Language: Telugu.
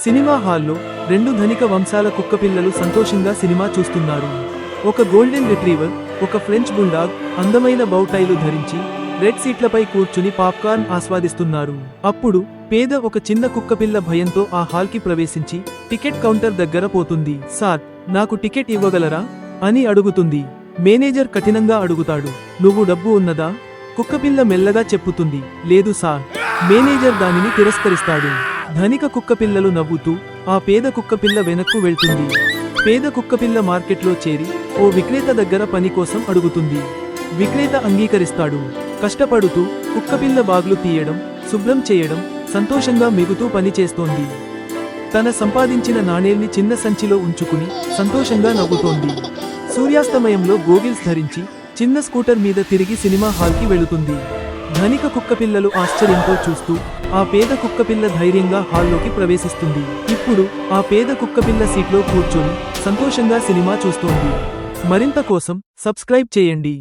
సినిమా హాల్లో రెండు ధనిక వంశాల కుక్కపిల్లలు సంతోషంగా సినిమా చూస్తున్నారు. ఒక గోల్డెన్ రిట్రీవర్, ఒక ఫ్రెంచ్ బుల్డాగ్ అందమైన బౌటైలు ధరించి రెడ్ సీట్లపై కూర్చుని పాప్కార్న్ ఆస్వాదిస్తున్నారు. అప్పుడు పేద ఒక చిన్న కుక్కపిల్ల భయంతో ఆ హాల్కి ప్రవేశించి టికెట్ కౌంటర్ దగ్గర పోతుంది. సార్, నాకు టికెట్ ఇవ్వగలరా అని అడుగుతుంది. మేనేజర్ కఠినంగా అడుగుతాడు, నువ్వు డబ్బు ఉన్నదా? కుక్కపిల్ల మెల్లగా చెప్పుతుంది, లేదు సార్. మేనేజర్ దానిని తిరస్కరిస్తాడు. ధనిక కుక్కపిల్లలు నవ్వుతూ ఆ పేద కుక్కపిల్ల వెనక్కు వెళ్తుంది. పేద కుక్కపిల్ల మార్కెట్లో చేరి ఓ విక్రేత దగ్గర పని కోసం అడుగుతుంది. విక్రేత అంగీకరిస్తాడు. కష్టపడుతూ కుక్కపిల్ల బాగ్లు తీయడం, శుభ్రం చేయడం, సంతోషంగా మిగుతూ పని చేస్తోంది. తన సంపాదించిన నాణేల్ని చిన్న సంచిలో ఉంచుకుని సంతోషంగా నవ్వుతోంది. సూర్యాస్తమయంలో గోగిల్స్ ధరించి చిన్న స్కూటర్ మీద తిరిగి సినిమా హాల్కి వెళుతుంది. ధనిక కుక్కపిల్లలు ఆశ్చర్యంతో చూస్తూ ఆ పేద కుక్కపిల్ల ధైర్యంగా హాల్లోకి ప్రవేశిస్తుంది. ఇప్పుడు ఆ పేద కుక్కపిల్ల సీట్లో కూర్చొని సంతోషంగా సినిమా చూస్తోంది. మరింత కోసం సబ్స్క్రైబ్ చేయండి.